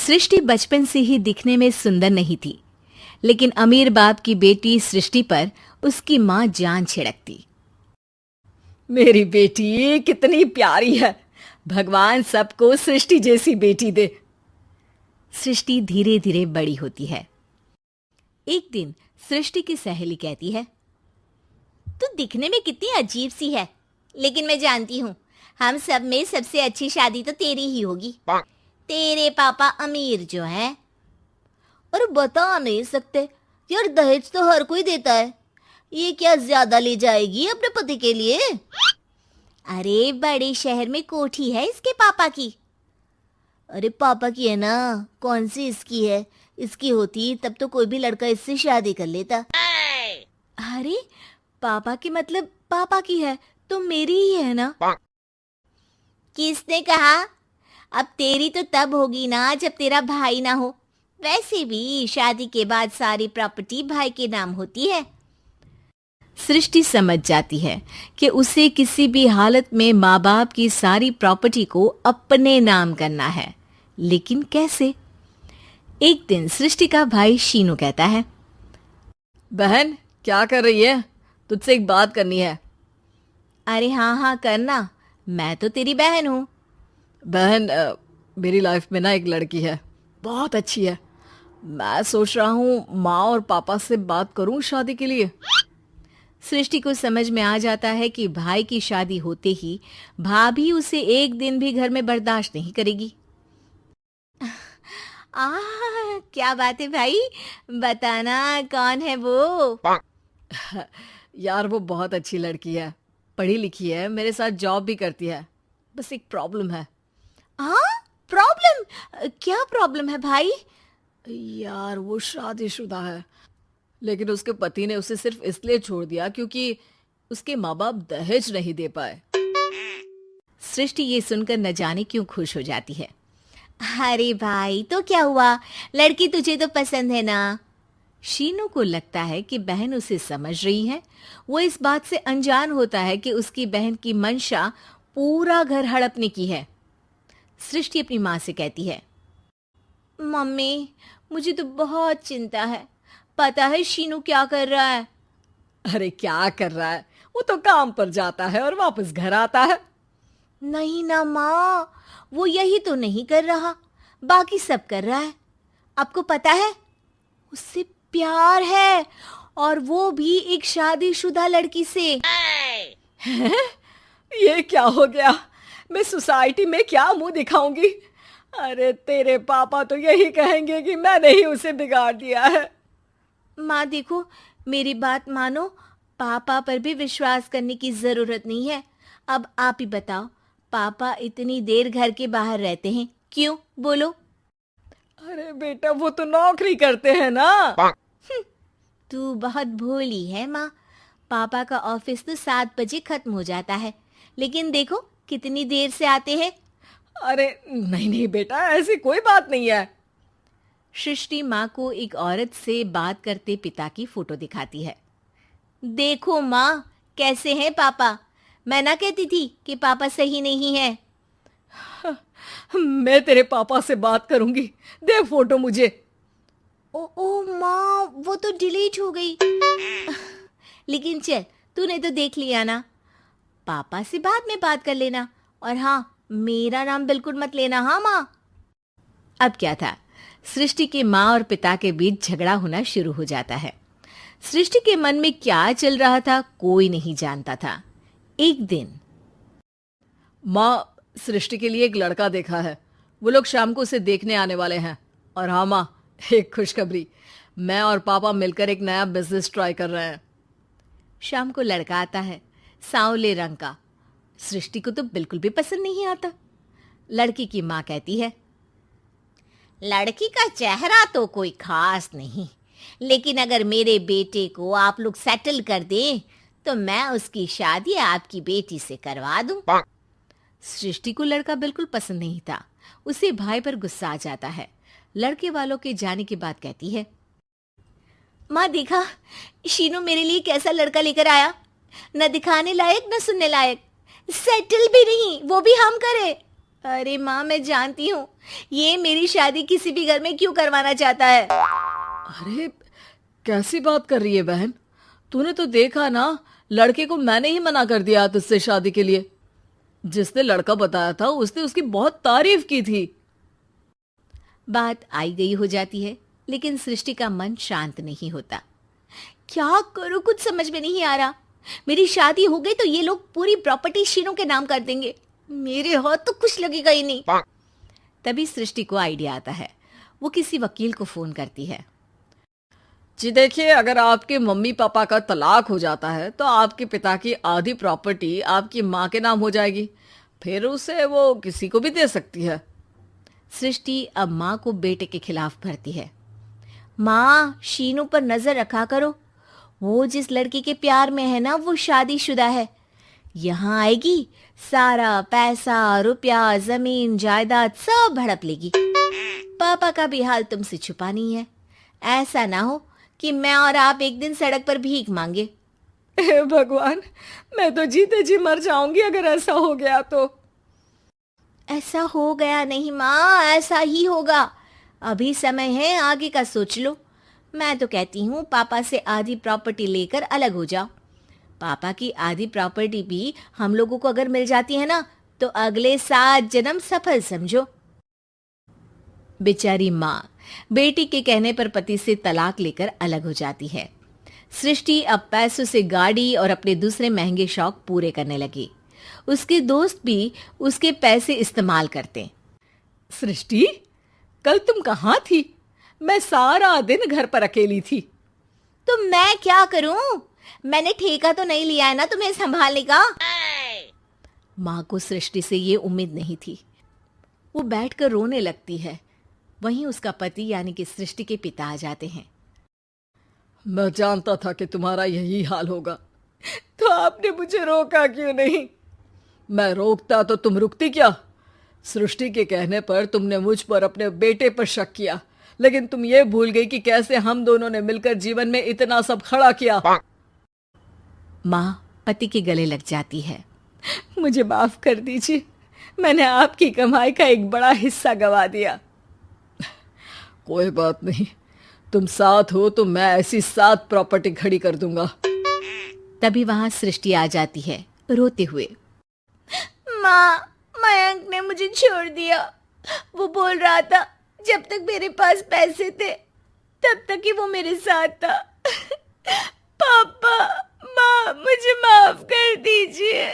सृष्टि बचपन से ही दिखने में सुंदर नहीं थी, लेकिन अमीर बाप की बेटी सृष्टि पर उसकी माँ जान छिड़कती। मेरी बेटी कितनी प्यारी है, भगवान सबको सृष्टि जैसी बेटी दे। सृष्टि धीरे धीरे बड़ी होती है। एक दिन सृष्टि की सहेली कहती है, तू दिखने में कितनी अजीब सी है, लेकिन मैं जानती हूँ हम सब में सबसे अच्छी शादी तो तेरी ही होगी। तेरे पापा अमीर जो है। और बता नहीं सकते यार, दहेज तो हर कोई देता है, ये क्या ज्यादा ले जाएगी अपने पति के लिए? अरे बड़े शहर में कोठी है इसके पापा की। अरे पापा की है ना, कौन सी इसकी है? इसकी होती तब तो कोई भी लड़का इससे शादी कर लेता। अरे पापा की मतलब पापा की है तो मेरी ही है ना? किसने कहा? अब तेरी तो तब होगी ना जब तेरा भाई ना हो। वैसे भी शादी के बाद सारी प्रॉपर्टी भाई के नाम होती है। सृष्टि समझ जाती है कि उसे किसी भी हालत में माँ बाप की सारी प्रॉपर्टी को अपने नाम करना है, लेकिन कैसे? एक दिन सृष्टि का भाई शीनू कहता है, बहन क्या कर रही है? तुझसे एक बात करनी है। अरे हाँ हाँ करना, मैं तो तेरी बहन हूँ। बहन मेरी लाइफ में ना एक लड़की है, बहुत अच्छी है। मैं सोच रहा हूँ माँ और पापा से बात करूँ शादी के लिए। सृष्टि को समझ में आ जाता है कि भाई की शादी होते ही भाभी उसे एक दिन भी घर में बर्दाश्त नहीं करेगी। क्या बात है भाई, बताना कौन है वो? यार वो बहुत अच्छी लड़की है, पढ़ी लिखी है, मेरे साथ जॉब भी करती है। बस एक प्रॉब्लम है। प्रॉब्लम? क्या प्रॉब्लम है भाई? यार वो शादीशुदा है, लेकिन उसके पति ने उसे सिर्फ इसलिए छोड़ दिया क्योंकि उसके माँ बाप दहेज नहीं दे पाए। सृष्टि ये सुनकर न जाने क्यों खुश हो जाती है। अरे भाई तो क्या हुआ, लड़की तुझे तो पसंद है ना? शीनू को लगता है कि बहन उसे समझ रही है। वो इस बात से अनजान होता है कि उसकी बहन की मंशा पूरा घर हड़पने की है। सृष्टि अपनी माँ से कहती है, मम्मी मुझे तो बहुत चिंता है, पता है शीनू क्या कर रहा है? अरे क्या कर रहा है, वो तो काम पर जाता है और वापस घर आता है। नहीं ना माँ, वो यही तो नहीं कर रहा, बाकी सब कर रहा है। आपको पता है उससे प्यार है, और वो भी एक शादीशुदा लड़की से। ये क्या हो गया, मैं सोसाइटी में क्या मुंह दिखाऊंगी? अरे तेरे पापा तो यही कहेंगे कि मैंने ही उसे बिगाड़ दिया है। माँ देखो, मेरी बात मानो, पापा पर भी विश्वास करने की जरूरत नहीं है। अब आप ही बताओ, पापा इतनी देर घर के बाहर रहते हैं क्यों, बोलो? अरे बेटा वो तो नौकरी करते हैं ना। तू बहुत भोली है माँ, पापा का ऑफिस तो 7 बजे खत्म हो जाता है, लेकिन देखो कितनी देर से आते हैं। अरे नहीं नहीं बेटा, ऐसी कोई बात नहीं है। सृष्टि माँ को एक औरत से बात करते पिता की फोटो दिखाती है। देखो माँ कैसे हैं पापा, मैं ना कहती थी कि पापा सही नहीं है। मैं तेरे पापा से बात करूंगी, दे फोटो मुझे। ओ माँ, वो तो डिलीट हो गई। लेकिन चल, तूने तो देख लिया ना, पापा से बाद में बात कर लेना, और हाँ मेरा नाम बिल्कुल मत लेना। हाँ माँ। अब क्या था, सृष्टि के माँ और पिता के बीच झगड़ा होना शुरू हो जाता है। सृष्टि के मन में क्या चल रहा था कोई नहीं जानता था। एक दिन, माँ सृष्टि के लिए एक लड़का देखा है, वो लोग शाम को उसे देखने आने वाले हैं। और हाँ माँ, एक खुशखबरी, मैं और पापा मिलकर एक नया बिजनेस ट्राई कर रहे हैं। शाम को लड़का आता है, सांवले रंग का। सृष्टि को तो बिल्कुल भी पसंद नहीं आता। लड़की की माँ कहती है, लड़की का चेहरा तो कोई खास नहीं, लेकिन अगर मेरे बेटे को आप लोग सेटल कर दें तो मैं उसकी शादी आपकी बेटी से करवा दूं। सृष्टि को लड़का बिल्कुल पसंद नहीं था। उसे भाई पर गुस्सा आ जाता है। लड़के वालों के जाने के बाद कहती है, माँ देखा शीनू मेरे लिए कैसा लड़का लेकर आया, न दिखाने लायक न सुनने लायक, सेटल भी नहीं, वो भी हम करे। अरे माँ, मैं जानती हूँ ये मेरी शादी किसी भी घर में क्यों करवाना चाहता है। अरे कैसी बात कर रही है बहन? तूने तो देखा ना, लड़के को मैंने ही मना कर दिया तुझसे शादी के लिए। जिसने लड़का बताया था उसने उसकी बहुत तारीफ की थी। बात आई गई हो जाती है, लेकिन सृष्टि का मन शांत नहीं होता। क्या करूं, कुछ समझ में नहीं आ रहा। मेरी शादी हो गई तो ये लोग पूरी प्रॉपर्टी शीनू के नाम कर देंगे, मेरे हाथ तो कुछ लगेगा ही नहीं। तभी सृष्टि को आइडिया आता है। वो किसी वकील को फोन करती है। जी देखिए, अगर आपके मम्मी पापा का तलाक हो जाता है तो आपके पिता की आधी प्रॉपर्टी आपकी माँ के नाम हो जाएगी, फिर उसे वो किसी को भी दे सकती है। सृष्टि अब माँ को बेटे के खिलाफ भरती है। माँ, शीनू पर नजर रखा करो, वो जिस लड़की के प्यार में है ना वो शादीशुदा है। यहाँ आएगी, सारा पैसा रुपया जमीन जायदाद सब हड़प लेगी। पापा का भी हाल तुमसे छुपा नहीं है। ऐसा ना हो कि मैं और आप एक दिन सड़क पर भीख मांगे। हे भगवान, मैं तो जीते जी मर जाऊंगी अगर ऐसा हो गया तो। ऐसा हो गया नहीं माँ, ऐसा ही होगा। अभी समय है, आगे का सोच लो। मैं तो कहती हूँ पापा से आधी प्रॉपर्टी लेकर अलग हो जाओ। पापा की आधी प्रॉपर्टी भी हम लोगों को अगर मिल जाती है ना तो अगले 7 जन्म सफल समझो। बेचारी माँ बेटी के कहने पर पति से तलाक लेकर अलग हो जाती है। सृष्टि अब पैसों से गाड़ी और अपने दूसरे महंगे शौक पूरे करने लगी। उसके दोस्त भी उसके पैसे इस्तेमाल करते। सृष्टि, कल तुम कहाँ थी? मैं सारा दिन घर पर अकेली थी। तो मैं क्या करूं? मैंने ठेका तो नहीं लिया है ना तुम्हें संभालने का। माँ को सृष्टि से ये उम्मीद नहीं थी। वो बैठकर रोने लगती है। वहीं उसका पति यानी कि सृष्टि के पिता आ जाते हैं। मैं जानता था कि तुम्हारा यही हाल होगा, तो आपने मुझे रोका क्यों नहीं? मैं रोकता तो तुम रुकती क्या? सृष्टि के कहने पर तुमने मुझ पर अपने बेटे पर शक किया, लेकिन तुम ये भूल गई कि कैसे हम दोनों ने मिलकर जीवन में इतना सब खड़ा किया। माँ पति के गले लग जाती है। मुझे माफ कर दीजिए, मैंने आपकी कमाई का एक बड़ा हिस्सा गवा दिया। कोई बात नहीं, तुम साथ हो तो मैं ऐसी 7 प्रॉपर्टी खड़ी कर दूंगा। तभी वहां सृष्टि आ जाती है रोते हुए। माँ, मयंक ने मुझे छोड़ दिया। वो बोल रहा था जब तक मेरे पास पैसे थे तब तक ही वो मेरे साथ था। पापा, माँ, मुझे माफ कर दीजिए।